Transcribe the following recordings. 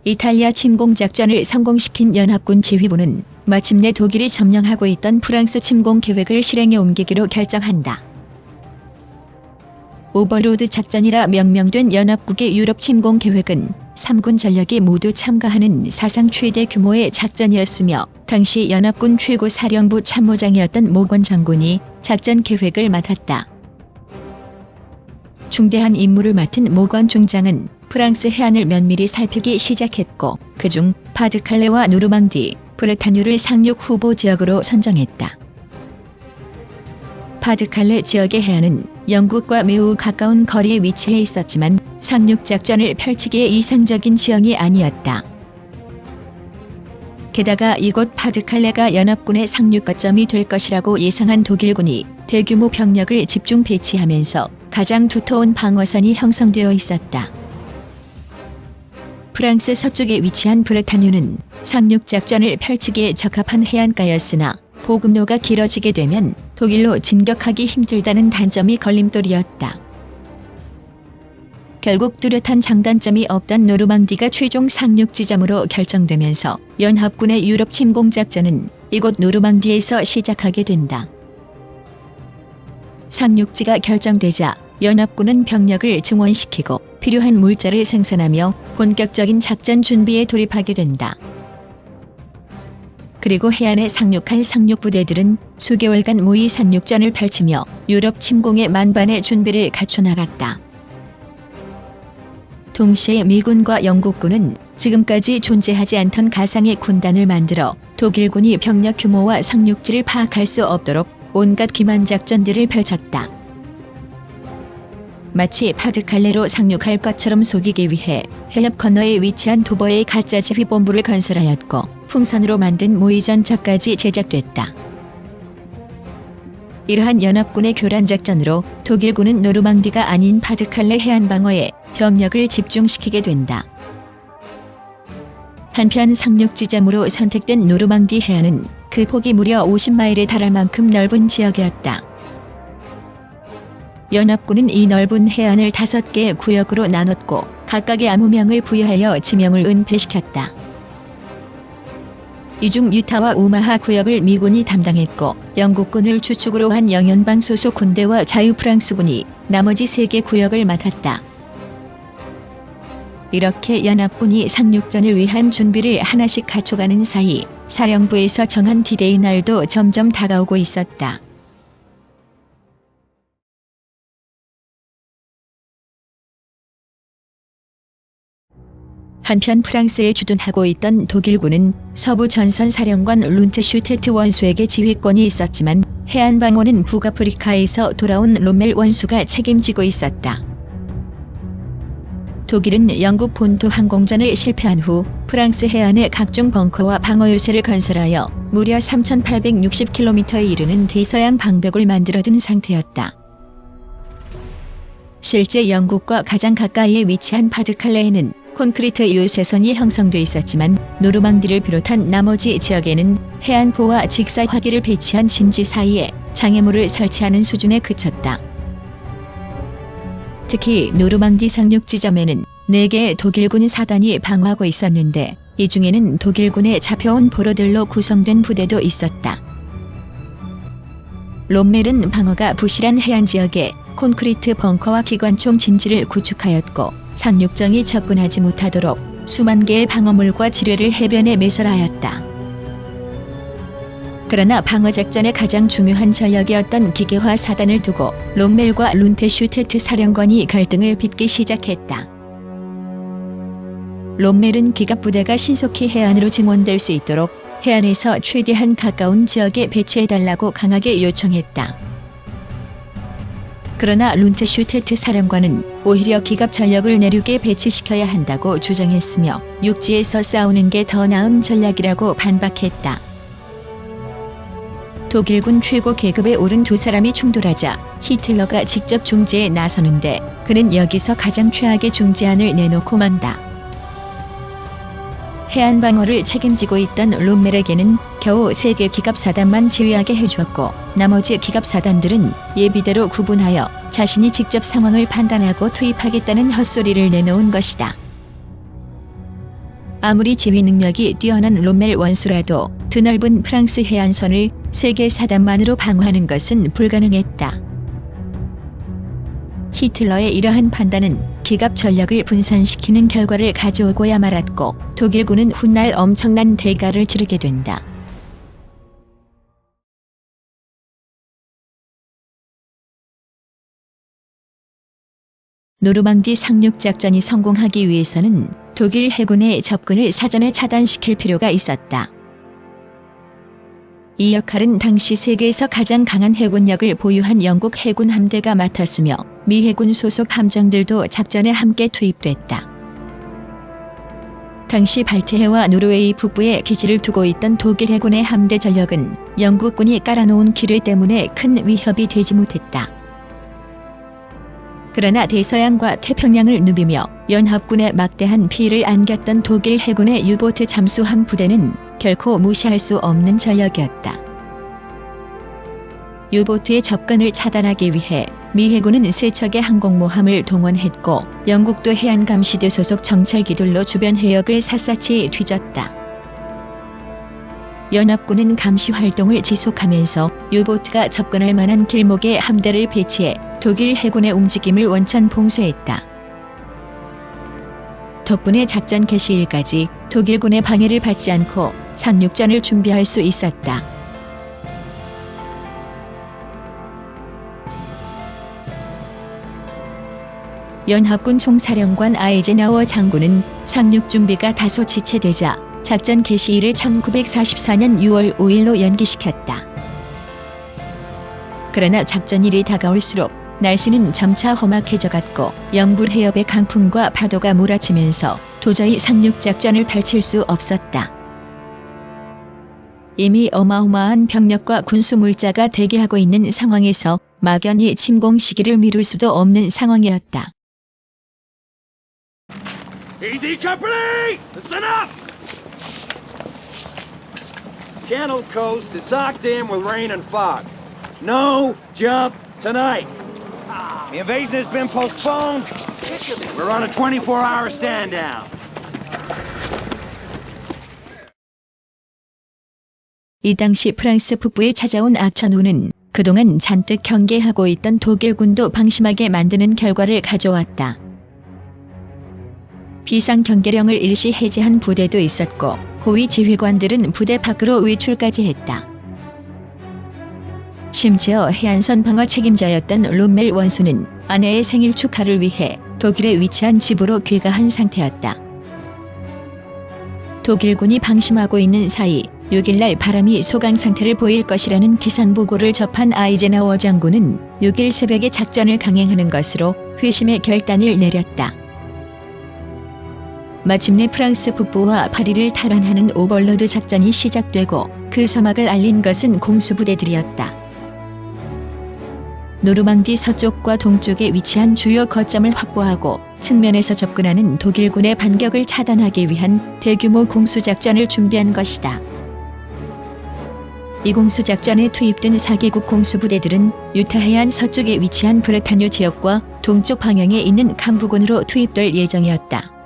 이탈리아 침공작전을 성공시킨 연합군 지휘부는 마침내 독일이 점령하고 있던 프랑스 침공 계획을 실행에 옮기기로 결정한다. 오버로드 작전이라 명명된 연합국의 유럽 침공 계획은 3군 전력이 모두 참가하는 사상 최대 규모의 작전이었으며 당시 연합군 최고 사령부 참모장이었던 모건 장군이 작전 계획을 맡았다. 중대한 임무를 맡은 모건 중장은 프랑스 해안을 면밀히 살피기 시작했고 그중 파드칼레와 노르망디, 브르타뉴를 상륙 후보 지역으로 선정했다. 파드칼레 지역의 해안은 영국과 매우 가까운 거리에 위치해 있었지만 상륙작전을 펼치기에 이상적인 지형이 아니었다. 게다가 이곳 파드칼레가 연합군의 상륙 거점이 될 것이라고 예상한 독일군이 대규모 병력을 집중 배치하면서 가장 두터운 방어선이 형성되어 있었다. 프랑스 서쪽에 위치한 브르타뉴는 상륙작전을 펼치기에 적합한 해안가였으나 보급로가 길어지게 되면 독일로 진격하기 힘들다는 단점이 걸림돌이었다. 결국 뚜렷한 장단점이 없던 노르망디가 최종 상륙 지점으로 결정되면서 연합군의 유럽 침공작전은 이곳 노르망디에서 시작하게 된다. 상륙지가 결정되자 연합군은 병력을 증원시키고 필요한 물자를 생산하며 본격적인 작전 준비에 돌입하게 된다. 그리고 해안에 상륙할 상륙부대들은 수개월간 모의 상륙전을 펼치며 유럽 침공의 만반의 준비를 갖춰나갔다. 동시에 미군과 영국군은 지금까지 존재하지 않던 가상의 군단을 만들어 독일군이 병력 규모와 상륙지를 파악할 수 없도록 온갖 기만 작전들을 펼쳤다. 마치 파드칼레로 상륙할 것처럼 속이기 위해 해협 건너에 위치한 도버의 가짜 지휘본부를 건설하였고 풍선으로 만든 모의전차까지 제작됐다. 이러한 연합군의 교란작전으로 독일군은 노르망디가 아닌 파드칼레 해안 방어에 병력을 집중시키게 된다. 한편 상륙지점으로 선택된 노르망디 해안은 그 폭이 무려 50마일에 달할 만큼 넓은 지역이었다. 연합군은 이 넓은 해안을 5개의 구역으로 나눴고 각각의 암호명을 부여하여 지명을 은폐시켰다. 이 중 유타와 오마하 구역을 미군이 담당했고 영국군을 주축으로 한 영연방 소속 군대와 자유프랑스군이 나머지 3개 구역을 맡았다. 이렇게 연합군이 상륙전을 위한 준비를 하나씩 갖춰가는 사이 사령부에서 정한 디데이 날도 점점 다가오고 있었다. 한편 프랑스에 주둔하고 있던 독일군은 서부 전선 사령관 룬트슈테트 원수에게 지휘권이 있었지만 해안 방어는 북아프리카에서 돌아온 롬멜 원수가 책임지고 있었다. 독일은 영국 본토 항공전을 실패한 후 프랑스 해안에 각종 벙커와 방어 요새를 건설하여 무려 3,860km에 이르는 대서양 방벽을 만들어둔 상태였다. 실제 영국과 가장 가까이에 위치한 파드칼레에는 콘크리트 요새선이 형성돼 있었지만 노르망디를 비롯한 나머지 지역에는 해안포와 직사화기를 배치한 진지 사이에 장애물을 설치하는 수준에 그쳤다. 특히 노르망디 상륙 지점에는 4개의 독일군 사단이 방어하고 있었는데 이 중에는 독일군의 잡혀온 포로들로 구성된 부대도 있었다. 롬멜은 방어가 부실한 해안 지역에 콘크리트 벙커와 기관총 진지를 구축하였고 상륙정이 접근하지 못하도록 수만 개의 방어물과 지뢰를 해변에 매설하였다. 그러나 방어작전의 가장 중요한 전력이었던 기계화 사단을 두고 롬멜과 룬테슈테트 사령관이 갈등을 빚기 시작했다. 롬멜은 기갑부대가 신속히 해안으로 증원될 수 있도록 해안에서 최대한 가까운 지역에 배치해달라고 강하게 요청했다. 그러나 룬트슈테트 사령관은 오히려 기갑 전력을 내륙에 배치시켜야 한다고 주장했으며 육지에서 싸우는 게 더 나은 전략이라고 반박했다. 독일군 최고 계급에 오른 두 사람이 충돌하자 히틀러가 직접 중재에 나서는데 그는 여기서 가장 최악의 중재안을 내놓고 만다. 해안 방어를 책임지고 있던 롬멜에게는 겨우 3개 기갑사단만 지휘하게 해주었고 나머지 기갑사단들은 예비대로 구분하여 자신이 직접 상황을 판단하고 투입하겠다는 헛소리를 내놓은 것이다. 아무리 지휘 능력이 뛰어난 롬멜 원수라도 드넓은 프랑스 해안선을 세계 사단만으로 방어하는 것은 불가능했다. 히틀러의 이러한 판단은 기갑 전력을 분산시키는 결과를 가져오고야 말았고 독일군은 훗날 엄청난 대가를 치르게 된다. 노르망디 상륙작전이 성공하기 위해서는 독일 해군의 접근을 사전에 차단시킬 필요가 있었다. 이 역할은 당시 세계에서 가장 강한 해군력을 보유한 영국 해군 함대가 맡았으며 미 해군 소속 함정들도 작전에 함께 투입됐다. 당시 발트해와 노르웨이 북부에 기지를 두고 있던 독일 해군의 함대 전력은 영국군이 깔아놓은 기뢰 때문에 큰 위협이 되지 못했다. 그러나 대서양과 태평양을 누비며 연합군의 막대한 피해를 안겼던 독일 해군의 유보트 잠수함 부대는 결코 무시할 수 없는 전력이었다. 유보트의 접근을 차단하기 위해 미 해군은 세 척의 항공모함을 동원했고 영국도 해안감시대 소속 정찰기들로 주변 해역을 샅샅이 뒤졌다. 연합군은 감시 활동을 지속하면서 유보트가 접근할 만한 길목에 함대를 배치해 독일 해군의 움직임을 원천 봉쇄했다. 덕분에 작전 개시일까지 독일군의 방해를 받지 않고 상륙전을 준비할 수 있었다. 연합군 총사령관 아이젠하워 장군은 상륙 준비가 다소 지체되자 작전 개시일을 1944년 6월 5일로 연기시켰다. 그러나 작전일이 다가올수록 날씨는 점차 험악해져갔고 영불 해협의 강풍과 파도가 몰아치면서 도저히 상륙작전을 펼칠 수 없었다. 이미 어마어마한 병력과 군수물자가 대기하고 있는 상황에서 막연히 침공 시기를 미룰 수도 없는 상황이었다. Easy, company! Listen up! Channel coast is socked in with rain and fog. No jump tonight. The invasion has been postponed. We're on a 24-hour stand down. 이 당시 프랑스 북부에 찾아온 악천후는 그동안 잔뜩 경계하고 있던 독일군도 방심하게 만드는 결과를 가져왔다. 비상경계령을 일시 해제한 부대도 있었고 고위 지휘관들은 부대 밖으로 외출까지 했다. 심지어 해안선 방어 책임자였던 롬멜 원수는 아내의 생일 축하를 위해 독일에 위치한 집으로 귀가한 상태였다. 독일군이 방심하고 있는 사이 6일날 바람이 소강 상태를 보일 것이라는 기상보고를 접한 아이젠하워 장군은 6일 새벽에 작전을 강행하는 것으로 회심의 결단을 내렸다. 마침내 프랑스 북부와 파리를 탈환하는 오버로드 작전이 시작되고 그 서막을 알린 것은 공수부대들이었다. 노르망디 서쪽과 동쪽에 위치한 주요 거점을 확보하고 측면에서 접근하는 독일군의 반격을 차단하기 위한 대규모 공수작전을 준비한 것이다. 이 공수작전에 투입된 4개국 공수부대들은 유타 해안 서쪽에 위치한 브레타뉴 지역과 동쪽 방향에 있는 강부군으로 투입될 예정이었다.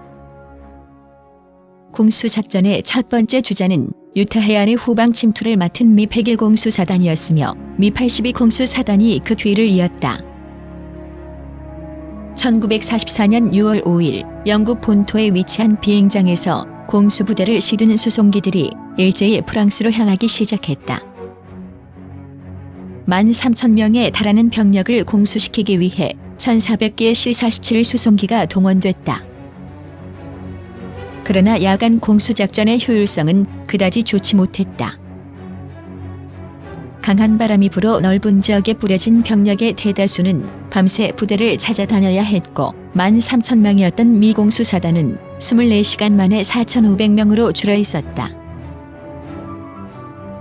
공수작전의 첫 번째 주자는 유타 해안의 후방 침투를 맡은 미 101 공수사단이었으며 미 82 공수사단이 그 뒤를 이었다. 1944년 6월 5일 영국 본토에 위치한 비행장에서 공수부대를 실은 수송기들이 일제히 프랑스로 향하기 시작했다. 13,000명에 달하는 병력을 공수시키기 위해 1,400개의 C-47 수송기가 동원됐다. 그러나 야간 공수작전의 효율성은 그다지 좋지 못했다. 강한 바람이 불어 넓은 지역에 뿌려진 병력의 대다수는 밤새 부대를 찾아다녀야 했고 13,000명이었던 미 공수사단은 24시간 만에 4,500명으로 줄어 있었다.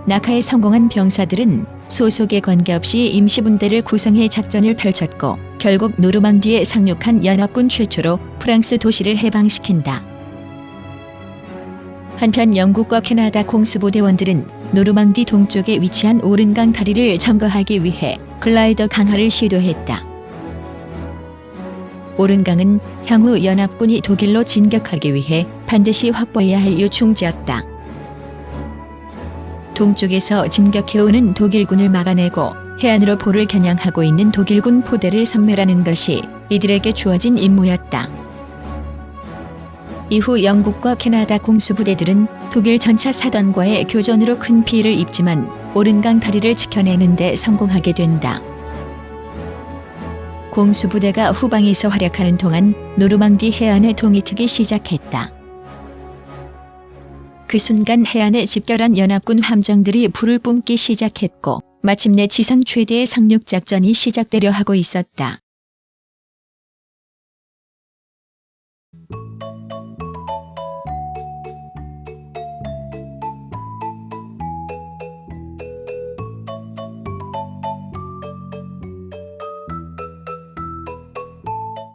낙하에 성공한 병사들은 소속에 관계없이 임시분대를 구성해 작전을 펼쳤고 결국 노르망디에 상륙한 연합군 최초로 프랑스 도시를 해방시킨다. 한편 영국과 캐나다 공수부대원들은 노르망디 동쪽에 위치한 오른강 다리를 점거하기 위해 글라이더 강화를 시도했다. 오른강은 향후 연합군이 독일로 진격하기 위해 반드시 확보해야 할 요충지였다. 동쪽에서 진격해오는 독일군을 막아내고 해안으로 포를 겨냥하고 있는 독일군 포대를 섬멸하는 것이 이들에게 주어진 임무였다. 이후 영국과 캐나다 공수부대들은 독일 전차 사단과의 교전으로 큰 피해를 입지만 오른강 다리를 지켜내는 데 성공하게 된다. 공수부대가 후방에서 활약하는 동안 노르망디 해안에 동이트기 시작했다. 그 순간 해안에 집결한 연합군 함정들이 불을 뿜기 시작했고 마침내 지상 최대의 상륙작전이 시작되려 하고 있었다.